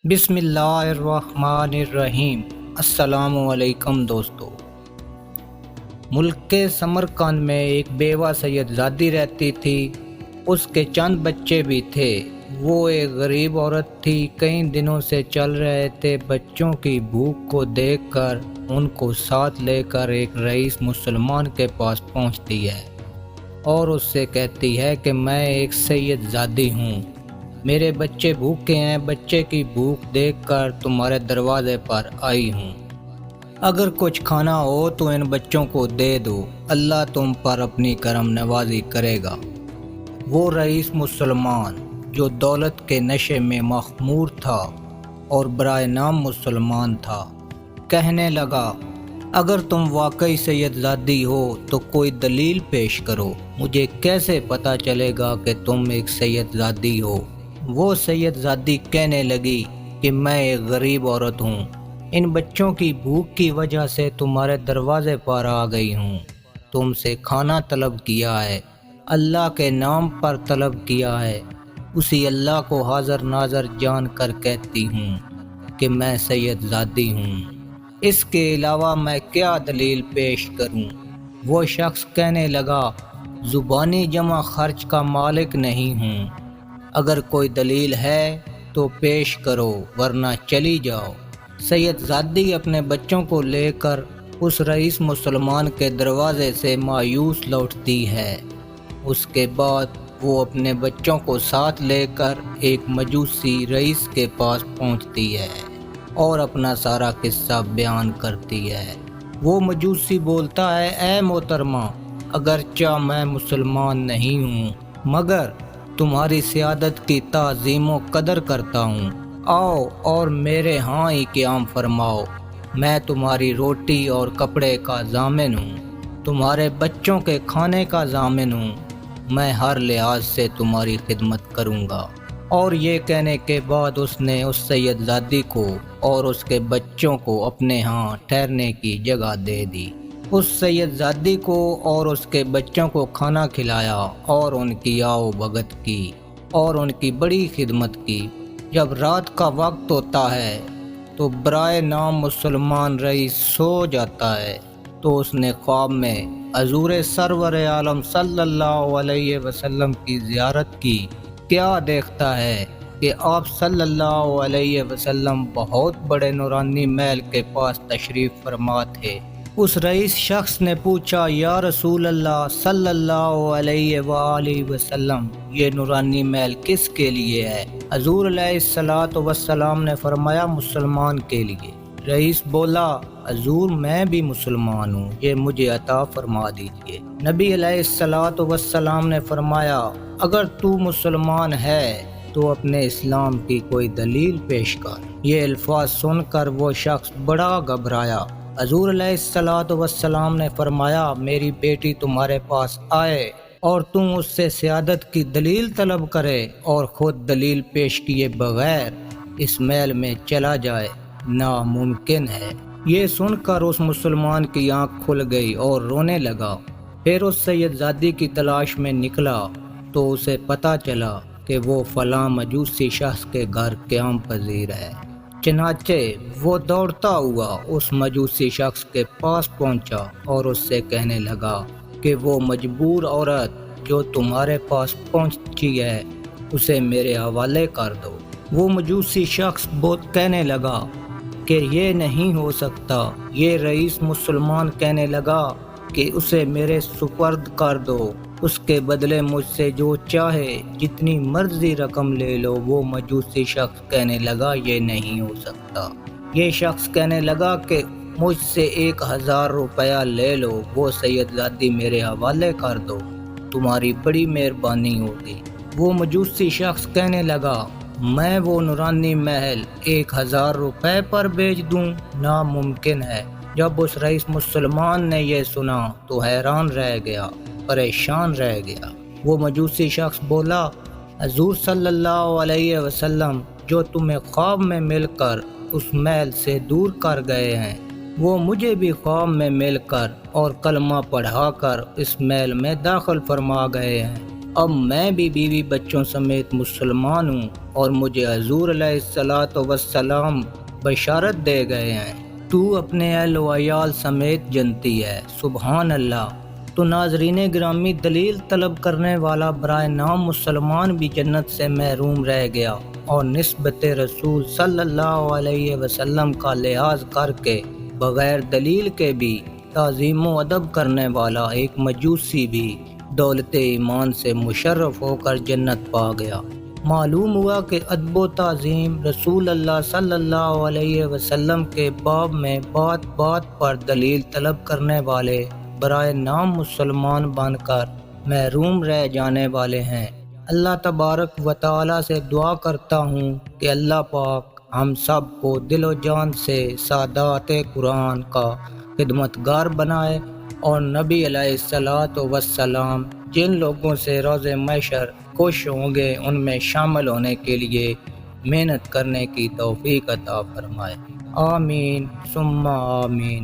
بسم اللہ الرحمن الرحیم۔ السلام علیکم دوستو۔ ملک کے سمرقند میں ایک بیوہ سید زادی رہتی تھی۔ اس کے چند بچے بھی تھے۔ وہ ایک غریب عورت تھی۔ کئی دنوں سے چل رہے تھے۔ بچوں کی بھوک کو دیکھ کر ان کو ساتھ لے کر ایک رئیس مسلمان کے پاس پہنچتی ہے اور اس سے کہتی ہے کہ میں ایک سید زادی ہوں، میرے بچے بھوکے ہیں، بچے کی بھوک دیکھ کر تمہارے دروازے پر آئی ہوں، اگر کچھ کھانا ہو تو ان بچوں کو دے دو، اللہ تم پر اپنی کرم نوازی کرے گا۔ وہ رئیس مسلمان جو دولت کے نشے میں مخمور تھا اور برائے نام مسلمان تھا، کہنے لگا اگر تم واقعی سید زادی ہو تو کوئی دلیل پیش کرو، مجھے کیسے پتہ چلے گا کہ تم ایک سید زادی ہو؟ وہ سید زادی کہنے لگی کہ میں ایک غریب عورت ہوں، ان بچوں کی بھوک کی وجہ سے تمہارے دروازے پر آ گئی ہوں، تم سے کھانا طلب کیا ہے، اللہ کے نام پر طلب کیا ہے، اسی اللہ کو حاضر ناظر جان کر کہتی ہوں کہ میں سید زادی ہوں، اس کے علاوہ میں کیا دلیل پیش کروں؟ وہ شخص کہنے لگا زبانی جمع خرچ کا مالک نہیں ہوں، اگر کوئی دلیل ہے تو پیش کرو ورنہ چلی جاؤ۔ سید زادی اپنے بچوں کو لے کر اس رئیس مسلمان کے دروازے سے مایوس لوٹتی ہے۔ اس کے بعد وہ اپنے بچوں کو ساتھ لے کر ایک مجوسی رئیس کے پاس پہنچتی ہے اور اپنا سارا قصہ بیان کرتی ہے۔ وہ مجوسی بولتا ہے اے محترمہ، اگرچہ میں مسلمان نہیں ہوں مگر تمہاری سیادت کی تعظیم و قدر کرتا ہوں، آؤ اور میرے ہاں ہی قیام فرماؤ، میں تمہاری روٹی اور کپڑے کا ضامن ہوں، تمہارے بچوں کے کھانے کا ضامن ہوں، میں ہر لحاظ سے تمہاری خدمت کروں گا۔ اور یہ کہنے کے بعد اس نے اس سید زادی کو اور اس کے بچوں کو اپنے ہاں ٹھہرنے کی جگہ دے دی۔ اس سید زادی کو اور اس کے بچوں کو کھانا کھلایا اور ان کی آؤ بھگت کی اور ان کی بڑی خدمت کی۔ جب رات کا وقت ہوتا ہے تو برائے نام مسلمان رئیس سو جاتا ہے تو اس نے خواب میں حضور سرور عالم صلی اللہ علیہ وسلم کی زیارت کی۔ کیا دیکھتا ہے کہ آپ صلی اللہ علیہ وسلم بہت بڑے نورانی محل کے پاس تشریف فرما تھے۔ اس رئیس شخص نے پوچھا یا رسول اللہ صلی اللہ علیہ وآلہ وسلم، یہ نورانی محل کس کے لیے ہے؟ حضور علیہ الصلوۃ والسلام نے فرمایا مسلمان کے لیے۔ رئیس بولا حضور میں بھی مسلمان ہوں، یہ مجھے عطا فرما دیجئے۔ نبی علیہ الصلوۃ والسلام نے فرمایا اگر تو مسلمان ہے تو اپنے اسلام کی کوئی دلیل پیش کر۔ یہ الفاظ سن کر وہ شخص بڑا گھبرایا۔ حضور علیہ الصلوۃ والسلام نے فرمایا میری بیٹی تمہارے پاس آئے اور تم اس سے سیادت کی دلیل طلب کرے اور خود دلیل پیش کیے بغیر اس محل میں چلا جائے، ناممکن ہے۔ یہ سن کر اس مسلمان کی آنکھ کھل گئی اور رونے لگا۔ پھر اس سید زادی کی تلاش میں نکلا تو اسے پتہ چلا کہ وہ فلاں مجوسی شخص کے گھر قیام پذیر ہے۔ چنانچہ وہ دوڑتا ہوا اس مجوسی شخص کے پاس پہنچا اور اس سے کہنے لگا کہ وہ مجبور عورت جو تمہارے پاس پہنچی ہے اسے میرے حوالے کر دو۔ وہ مجوسی شخص بہت کہنے لگا کہ یہ نہیں ہو سکتا۔ یہ رئیس مسلمان کہنے لگا کہ اسے میرے سپرد کر دو، اس کے بدلے مجھ سے جو چاہے جتنی مرضی رقم لے لو۔ وہ مجوسی شخص کہنے لگا یہ نہیں ہو سکتا۔ یہ شخص کہنے لگا کہ مجھ سے 1000 روپیہ لے لو، وہ سید زادی میرے حوالے کر دو، تمہاری بڑی مہربانی ہوگی۔ وہ مجوسی شخص کہنے لگا میں وہ نورانی محل 1000 روپے پر بیچ دوں، ناممکن ہے۔ جب اس رئیس مسلمان نے یہ سنا تو حیران رہ گیا، پریشان رہ گیا۔ وہ مجوسی شخص بولا حضور صلی اللہ علیہ وسلم جو تمہیں خواب میں مل کر اس محل سے دور کر گئے ہیں وہ مجھے بھی خواب میں مل کر اور کلمہ پڑھا کر اس محل میں داخل فرما گئے ہیں۔ اب میں بھی بیوی بچوں سمیت مسلمان ہوں اور مجھے حضور علیہ الصلاۃ والسلام بشارت دے گئے ہیں۔ تو اپنے اہل و عیال سمیت جنتی ہے، سبحان اللہ۔ تو ناظرین گرامی، دلیل طلب کرنے والا برائے نام مسلمان بھی جنت سے محروم رہ گیا، اور نسبت رسول صلی اللہ علیہ وسلم کا لحاظ کر کے بغیر دلیل کے بھی تعظیم و ادب کرنے والا ایک مجوسی بھی دولت ایمان سے مشرف ہو کر جنت پا گیا۔ معلوم ہوا کہ ادب و تعظیم رسول اللہ صلی اللہ علیہ وسلم کے باب میں بات بات پر دلیل طلب کرنے والے برائے نام مسلمان بن کر محروم رہ جانے والے ہیں۔ اللہ تبارک و تعالی سے دعا کرتا ہوں کہ اللہ پاک ہم سب کو دل و جان سے سادات قرآن کا خدمتگار بنائے، اور نبی علیہ الصلاۃ والسلام جن لوگوں سے روز محشر خوش ہوں گے ان میں شامل ہونے کے لیے محنت کرنے کی توفیق عطا فرمائے۔ آمین ثم آمین۔